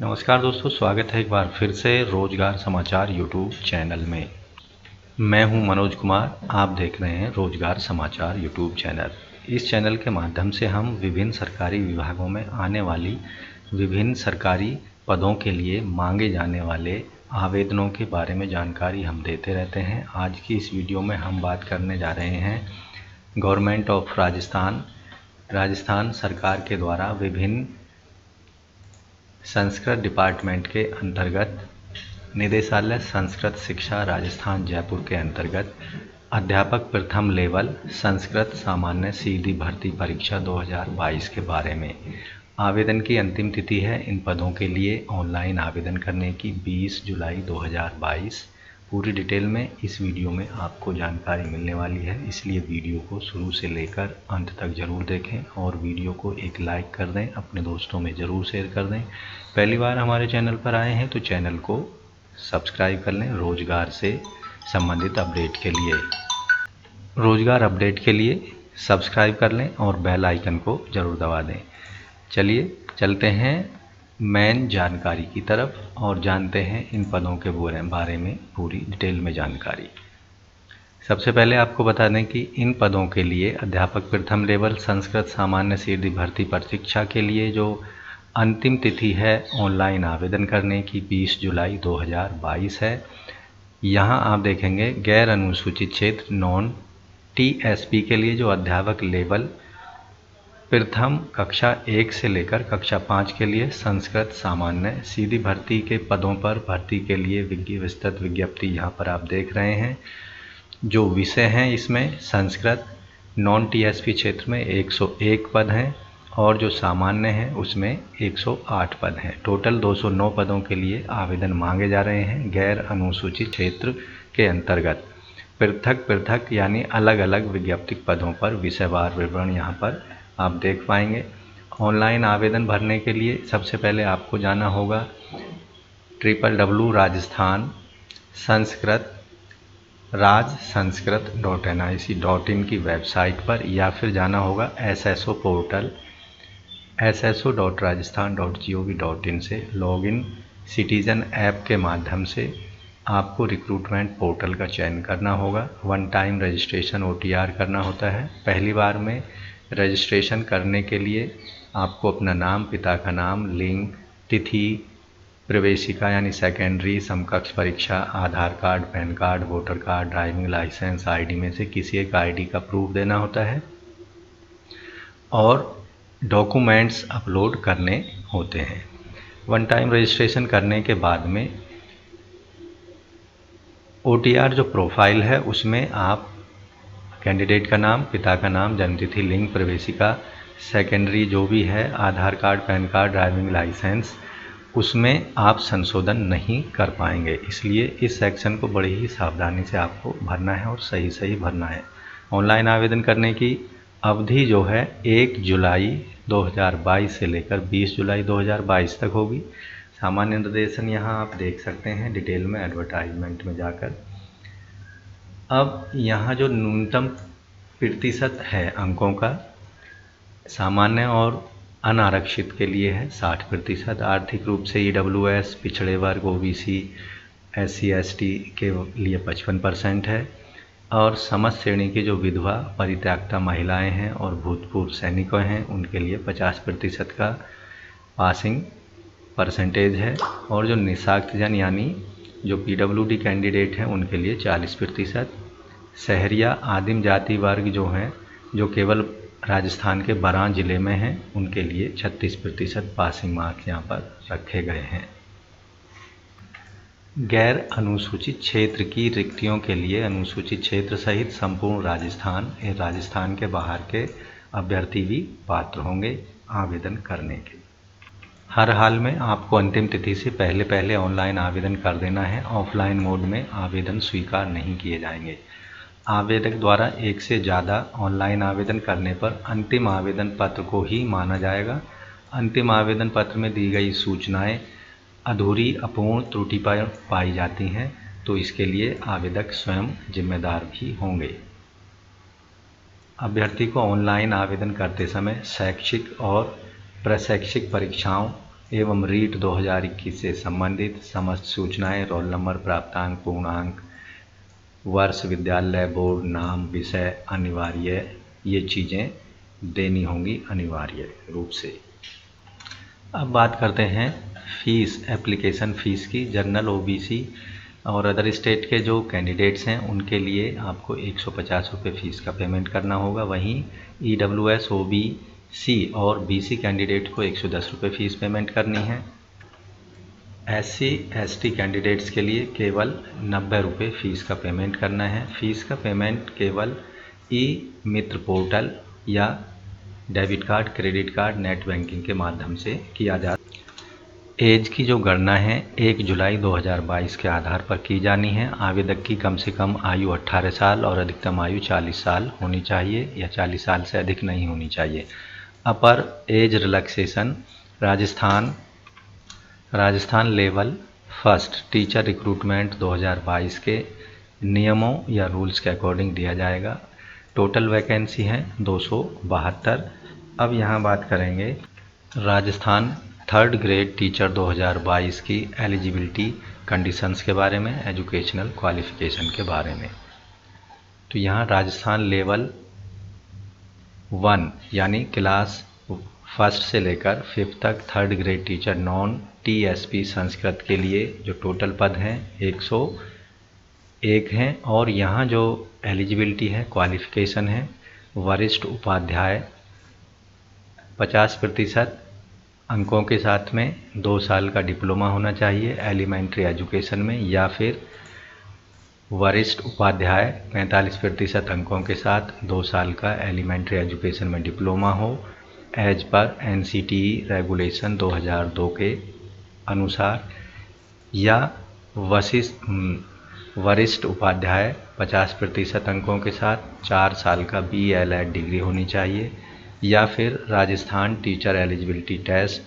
नमस्कार दोस्तों, स्वागत है एक बार फिर से रोजगार समाचार यूट्यूब चैनल में। मैं हूं मनोज कुमार। आप देख रहे हैं रोजगार समाचार यूट्यूब चैनल। इस चैनल के माध्यम से हम विभिन्न सरकारी विभागों में आने वाली विभिन्न सरकारी पदों के लिए मांगे जाने वाले आवेदनों के बारे में जानकारी हम देते रहते हैं। आज की इस वीडियो में हम बात करने जा रहे हैं गवर्नमेंट ऑफ राजस्थान सरकार के द्वारा विभिन्न संस्कृत डिपार्टमेंट के अंतर्गत निदेशालय संस्कृत शिक्षा राजस्थान जयपुर के अंतर्गत अध्यापक प्रथम लेवल संस्कृत सामान्य सीधी भर्ती परीक्षा 2022 के बारे में। आवेदन की अंतिम तिथि है इन पदों के लिए ऑनलाइन आवेदन करने की 20 जुलाई 2022। पूरी डिटेल में इस वीडियो में आपको जानकारी मिलने वाली है, इसलिए वीडियो को शुरू से लेकर अंत तक ज़रूर देखें और वीडियो को एक लाइक कर दें, अपने दोस्तों में ज़रूर शेयर कर दें। पहली बार हमारे चैनल पर आए हैं तो चैनल को सब्सक्राइब कर लें रोज़गार से संबंधित अपडेट के लिए। रोज़गार अपडेट के लिए सब्सक्राइब कर लें और बेल आइकन को ज़रूर दबा दें। चलिए चलते हैं मेन जानकारी की तरफ और जानते हैं इन पदों के बारे में पूरी डिटेल में जानकारी। सबसे पहले आपको बता दें कि इन पदों के लिए अध्यापक प्रथम लेवल संस्कृत सामान्य सीधी भर्ती परीक्षा के लिए जो अंतिम तिथि है ऑनलाइन आवेदन करने की 20 जुलाई 2022 है। यहाँ आप देखेंगे गैर अनुसूचित क्षेत्र नॉन टीएसपी के लिए जो अध्यापक लेवल प्रथम कक्षा 1 से लेकर कक्षा 5 के लिए संस्कृत सामान्य सीधी भर्ती के पदों पर भर्ती के लिए विस्तृत विज्ञप्ति यहाँ पर आप देख रहे हैं। जो विषय हैं इसमें संस्कृत नॉन टीएसपी क्षेत्र में 101 पद हैं और जो सामान्य हैं उसमें 108 पद हैं। टोटल 209 पदों के लिए आवेदन मांगे जा रहे हैं गैर अनुसूचित क्षेत्र के अंतर्गत। पृथक यानी अलग अलग विज्ञप्ति पदों पर विषयवार विवरण यहाँ पर आप देख पाएंगे। ऑनलाइन आवेदन भरने के लिए सबसे पहले आपको जाना होगा www.rajsanskrit.nic.in की वेबसाइट पर या फिर जाना होगा SSO पोर्टल sso.rajasthan.gov.in से लॉगिन सिटीज़न ऐप के माध्यम से आपको रिक्रूटमेंट पोर्टल का चयन करना होगा। वन टाइम रजिस्ट्रेशन OTR करना होता है। पहली बार में रजिस्ट्रेशन करने के लिए आपको अपना नाम, पिता का नाम, लिंग, तिथि, प्रवेशिका यानी सेकेंडरी, समकक्ष परीक्षा, Aadhaar card, PAN card, voter card, driving licence ID में से किसी एक आईडी का प्रूफ देना होता है और डॉक्यूमेंट्स अपलोड करने होते हैं। वन टाइम रजिस्ट्रेशन करने के बाद में OTR जो प्रोफाइल है उसमें आप कैंडिडेट का नाम, पिता का नाम, जन्मतिथि, लिंग, प्रवेशिका, सेकेंडरी जो भी है, Aadhaar card, PAN card, driving licence, उसमें आप संशोधन नहीं कर पाएंगे। इसलिए इस सेक्शन को बड़ी ही सावधानी से आपको भरना है और सही भरना है। ऑनलाइन आवेदन करने की अवधि जो है 1 जुलाई 2022 से लेकर 20 जुलाई 2022 तक होगी। सामान्य निर्देशन यहाँ आप देख सकते हैं डिटेल में एडवर्टाइजमेंट में जाकर। अब यहाँ जो न्यूनतम प्रतिशत है अंकों का सामान्य और अनारक्षित के लिए है 60%, आर्थिक रूप से EWS, पिछड़े वर्ग, OBC, SC ST के लिए 55% है और समस्त श्रेणी की जो विधवा, परित्यक्ता महिलाएं हैं और भूतपूर्व सैनिकों हैं उनके लिए 50% का पासिंग परसेंटेज है और जो निशाक्तजन यानी जो PWD कैंडिडेट हैं उनके लिए 40%। शहरिया आदिम जाति वर्ग जो हैं जो केवल राजस्थान के बरां जिले में हैं उनके लिए 36% पासिंग मार्क्स यहाँ पर रखे गए हैं। गैर अनुसूचित क्षेत्र की रिक्तियों के लिए अनुसूचित क्षेत्र सहित संपूर्ण राजस्थान के बाहर के अभ्यर्थी भी पात्र होंगे आवेदन करने के। हर हाल में आपको अंतिम तिथि से पहले ऑनलाइन आवेदन कर देना है। ऑफलाइन मोड में आवेदन स्वीकार नहीं किए जाएंगे। आवेदक द्वारा एक से ज़्यादा ऑनलाइन आवेदन करने पर अंतिम आवेदन पत्र को ही माना जाएगा। अंतिम आवेदन पत्र में दी गई सूचनाएं अधूरी, अपूर्ण, त्रुटि पाई जाती हैं तो इसके लिए आवेदक स्वयं जिम्मेदार भी होंगे। अभ्यर्थी को ऑनलाइन आवेदन करते समय शैक्षिक और प्रशैक्षिक परीक्षाओं एवं रीट 2021 से संबंधित समस्त सूचनाएं, रोल नंबर, प्राप्तांक, पूर्णांक, वर्ष, विद्यालय, बोर्ड, नाम, विषय अनिवार्य, ये चीज़ें देनी होंगी अनिवार्य रूप से। अब बात करते हैं फीस, एप्लीकेशन फ़ीस की। जनरल, ओबीसी और अदर स्टेट के जो कैंडिडेट्स हैं उनके लिए आपको 150 रुपये फ़ीस का पेमेंट करना होगा। वहीं ईडब्ल्यूएस, ओबीसी और बीसी कैंडिडेट को 110 रुपये फ़ीस पेमेंट करनी है। एससी एसटी कैंडिडेट्स के लिए केवल 90 रुपये फ़ीस का पेमेंट करना है। फ़ीस का पेमेंट केवल ई मित्र पोर्टल या debit card, credit card, net banking के माध्यम से किया जा। एज की जो गणना है 1 जुलाई 2022 के आधार पर की जानी है। आवेदक की कम से कम आयु 18 साल और अधिकतम आयु 40 साल होनी चाहिए या 40 साल से अधिक नहीं होनी चाहिए। अपर age relaxation Rajasthan level first teacher recruitment 2022 के नियमों या रूल्स के अकॉर्डिंग दिया जाएगा। टोटल वैकेंसी है 272। अब यहाँ बात करेंगे राजस्थान थर्ड ग्रेड टीचर 2022 की एलिजिबिलिटी कंडीशंस के बारे में, एजुकेशनल क्वालिफ़िकेशन के बारे में। तो यहाँ राजस्थान लेवल 1 यानी क्लास फर्स्ट से लेकर 5th तक third grade teacher non TSP Sanskrit के लिए जो टोटल पद हैं 101 हैं। और यहाँ जो एलिजिबिलिटी है, क्वालिफ़िकेशन है, वरिष्ठ उपाध्याय 50% अंकों के साथ में 2 साल का डिप्लोमा होना चाहिए एलिमेंट्री एजुकेशन में, या फिर वरिष्ठ उपाध्याय 45% अंकों के साथ 2 साल का एलिमेंट्री एजुकेशन में डिप्लोमा हो, एज पर एनसीटीई रेगुलेशन 2002 के अनुसार, या वरिष्ठ उपाध्याय 50% अंकों के साथ 4 साल का BLED डिग्री होनी चाहिए, या फिर राजस्थान टीचर एलिजिबिलिटी टेस्ट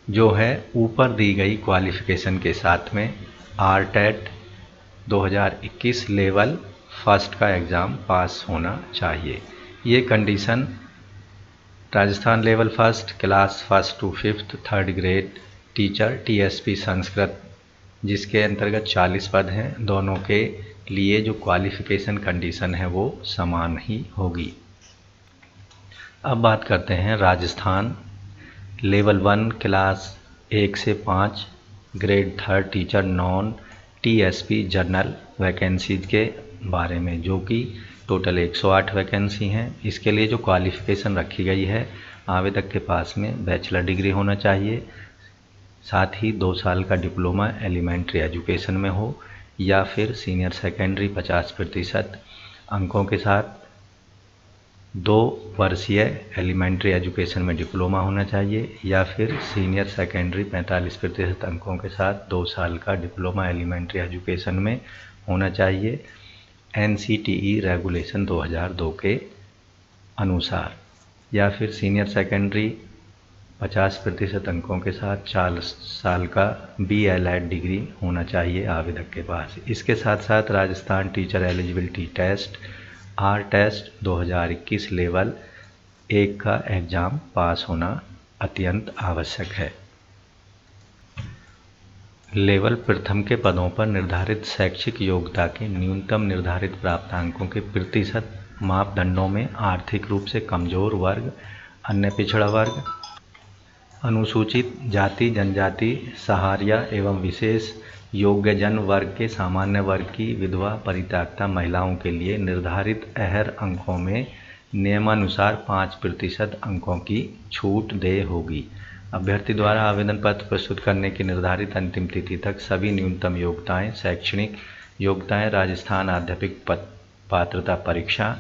जो है ऊपर दी गई क्वालिफ़िकेशन के साथ में RTET 2021 लेवल फर्स्ट का एग्ज़ाम पास होना चाहिए। ये condition Rajasthan level first class first to 5th third grade teacher TSP Sanskrit जिसके अंतर्गत 40 पद हैं, दोनों के लिए जो क्वालिफ़िकेशन कंडीशन है वो समान ही होगी। अब बात करते हैं राजस्थान लेवल 1 क्लास 1 से 5 grade third teacher non TSP general vacancies के बारे में, जो कि टोटल 108 वैकेंसी हैं। इसके लिए जो क्वालिफ़िकेशन रखी गई है, आवेदक के पास में बैचलर डिग्री होना चाहिए, साथ ही 2 साल का डिप्लोमा एलिमेंट्री एजुकेशन में हो, या फिर सीनियर सेकेंडरी 50% अंकों के साथ 2 वर्षीय एलिमेंट्री एजुकेशन में डिप्लोमा होना चाहिए, या फिर सीनियर सेकेंडरी 45% अंकों के साथ 2 साल का डिप्लोमा एलिमेंट्री एजुकेशन में होना चाहिए NCTE रेगुलेशन 2002 के अनुसार, या फिर सीनियर सेकेंडरी 50% अंकों के साथ 4 साल का BLED डिग्री होना चाहिए आवेदक के पास। इसके साथ साथ Rajasthan teacher eligibility test RTEST 2021 level 1 का एग्ज़ाम पास होना अत्यंत आवश्यक है। लेवल प्रथम के पदों पर निर्धारित शैक्षिक योग्यता के न्यूनतम निर्धारित प्राप्तांकों के प्रतिशत मापदंडों में आर्थिक रूप से कमजोर वर्ग, अन्य पिछड़ा वर्ग, अनुसूचित जाति जनजाति, सहारिया एवं विशेष योग्यजन वर्ग के सामान्य वर्ग की विधवा परित्यक्ता महिलाओं के लिए निर्धारित अहर अंकों में नियमानुसार 5% अंकों की छूट देय होगी। अभ्यर्थी द्वारा आवेदन पत्र प्रस्तुत करने की निर्धारित अंतिम तिथि तक सभी न्यूनतम योग्यताएं, शैक्षणिक योग्यताएं, राजस्थान अध्यापक पात्रता परीक्षा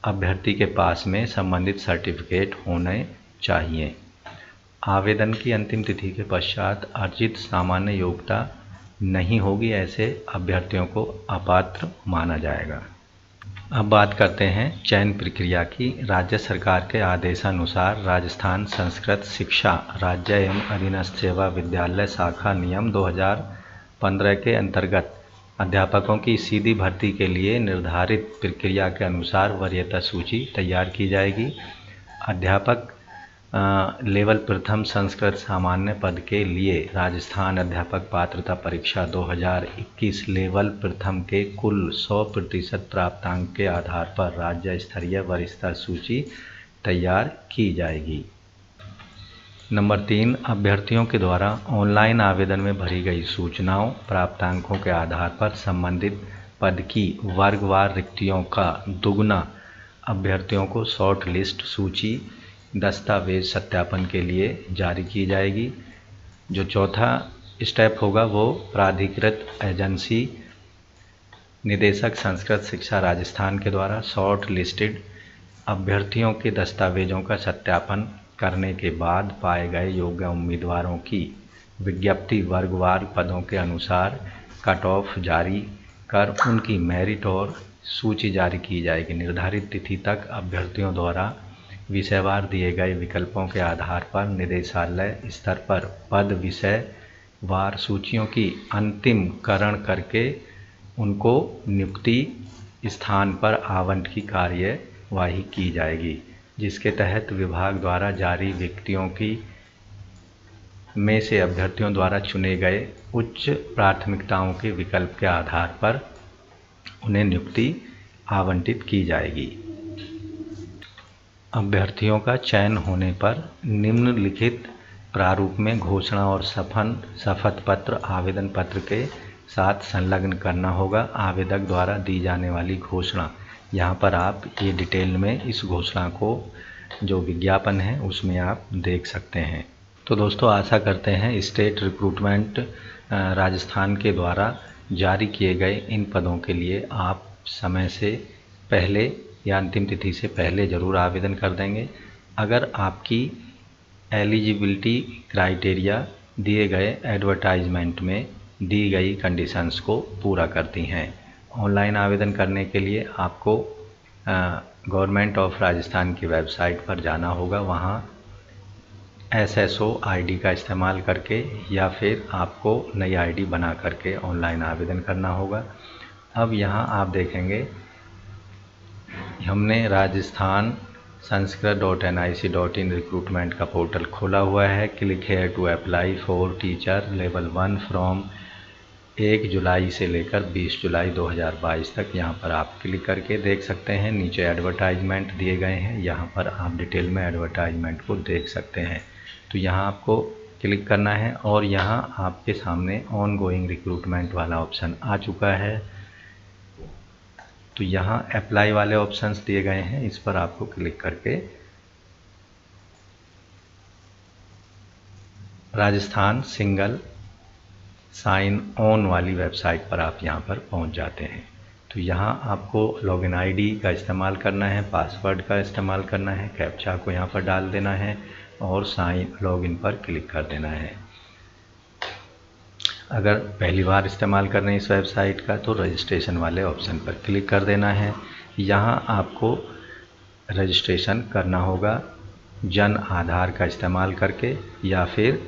अभ्यर्थी के पास में संबंधित सर्टिफिकेट होने चाहिए। आवेदन की अंतिम तिथि के पश्चात अर्जित सामान्य योग्यता नहीं होगी, ऐसे अभ्यर्थियों को अपात्र माना जाएगा। अब बात करते हैं चयन प्रक्रिया की। राज्य सरकार के आदेशानुसार राजस्थान संस्कृत शिक्षा राज्य एवं अधीनस्थ सेवा विद्यालय शाखा नियम 2015 के अंतर्गत अध्यापकों की सीधी भर्ती के लिए निर्धारित प्रक्रिया के अनुसार वरीयता सूची तैयार की जाएगी। अध्यापक लेवल प्रथम संस्कृत सामान्य पद के लिए राजस्थान अध्यापक पात्रता परीक्षा 2021 लेवल प्रथम के कुल 100% प्राप्तांक के आधार पर राज्य स्तरीय वरिष्ठ सूची तैयार की जाएगी। नंबर 3, अभ्यर्थियों के द्वारा ऑनलाइन आवेदन में भरी गई सूचनाओं प्राप्तांकों के आधार पर संबंधित पद की वर्गवार रिक्तियों का दुगुना अभ्यर्थियों को शॉर्ट लिस्ट सूची दस्तावेज सत्यापन के लिए जारी की जाएगी। जो चौथा स्टेप होगा वो प्राधिकृत एजेंसी निदेशक संस्कृत शिक्षा राजस्थान के द्वारा शॉर्ट लिस्टेड अभ्यर्थियों के दस्तावेजों का सत्यापन करने के बाद पाए गए योग्य उम्मीदवारों की विज्ञप्ति वर्गवार पदों के अनुसार कट ऑफ जारी कर उनकी मेरिट और सूची जारी की जाएगी। निर्धारित तिथि तक अभ्यर्थियों द्वारा विषयवार दिए गए विकल्पों के आधार पर निदेशालय स्तर पर पद विषय वार सूचियों की अंतिमकरण करके उनको नियुक्ति स्थान पर आवंटन की कार्यवाही की जाएगी, जिसके तहत विभाग द्वारा जारी व्यक्तियों की में से अभ्यर्थियों द्वारा चुने गए उच्च प्राथमिकताओं के विकल्प के आधार पर उन्हें नियुक्ति आवंटित की जाएगी। अभ्यर्थियों का चयन होने पर निम्नलिखित प्रारूप में घोषणा और शपथ पत्र आवेदन पत्र के साथ संलग्न करना होगा। आवेदक द्वारा दी जाने वाली घोषणा, यहाँ पर आप ये डिटेल में इस घोषणा को जो विज्ञापन है उसमें आप देख सकते हैं। तो दोस्तों, आशा करते हैं स्टेट रिक्रूटमेंट राजस्थान के द्वारा जारी किए गए इन पदों के लिए आप समय से पहले या अंतिम तिथि से पहले ज़रूर आवेदन कर देंगे। अगर आपकी एलिजिबिलिटी क्राइटेरिया दिए गए एडवर्टाइजमेंट में दी गई कंडीशंस को पूरा करती हैं। ऑनलाइन आवेदन करने के लिए आपको गवर्नमेंट ऑफ राजस्थान की वेबसाइट पर जाना होगा। वहाँ SSO ID का इस्तेमाल करके या फिर आपको नई ID बना करके ऑनलाइन आवेदन करना होगा। अब यहाँ आप देखेंगे हमने राजस्थान sanskrit.nic.in रिक्रूटमेंट का पोर्टल खोला हुआ है। Click here to apply for teacher level 1 from 1 जुलाई से लेकर 20 जुलाई 2022 तक। यहाँ पर आप क्लिक करके देख सकते हैं। नीचे एडवर्टाइजमेंट दिए गए हैं, यहाँ पर आप डिटेल में एडवर्टाइजमेंट को देख सकते हैं। तो यहाँ आपको क्लिक करना है और यहाँ आपके सामने ऑन गोइंग रिक्रूटमेंट वाला ऑप्शन आ चुका है। तो यहाँ अप्लाई वाले ऑप्शंस दिए गए हैं, इस पर आपको क्लिक करके राजस्थान सिंगल साइन ऑन वाली वेबसाइट पर आप यहाँ पर पहुँच जाते हैं। तो यहाँ आपको लॉगिन ID का इस्तेमाल करना है, पासवर्ड का इस्तेमाल करना है, कैप्चा को यहाँ पर डाल देना है और साइन लॉगिन पर क्लिक कर देना है। अगर पहली बार इस्तेमाल कर रहे हैं इस वेबसाइट का तो रजिस्ट्रेशन वाले ऑप्शन पर क्लिक कर देना है। यहाँ आपको रजिस्ट्रेशन करना होगा जन आधार का इस्तेमाल करके या फिर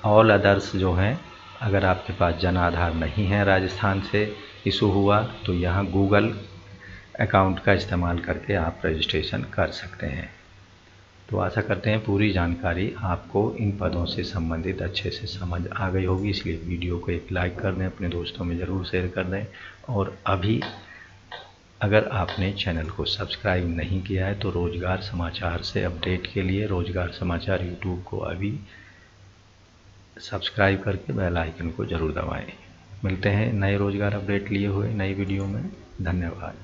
ऑल अदर्स जो हैं। अगर आपके पास जन आधार नहीं है, राजस्थान से इशू हुआ, तो यहाँ गूगल अकाउंट का इस्तेमाल करके आप रजिस्ट्रेशन कर सकते हैं। तो आशा करते हैं पूरी जानकारी आपको इन पदों से संबंधित अच्छे से समझ आ गई होगी। इसलिए वीडियो को एक लाइक कर दें, अपने दोस्तों में ज़रूर शेयर कर दें। और अभी अगर आपने चैनल को सब्सक्राइब नहीं किया है तो रोज़गार समाचार से अपडेट के लिए रोज़गार समाचार यूट्यूब को अभी सब्सक्राइब करके बेल आइकन को ज़रूर दबाएँ। मिलते हैं नए रोज़गार अपडेट लिए हुए नई वीडियो में। धन्यवाद।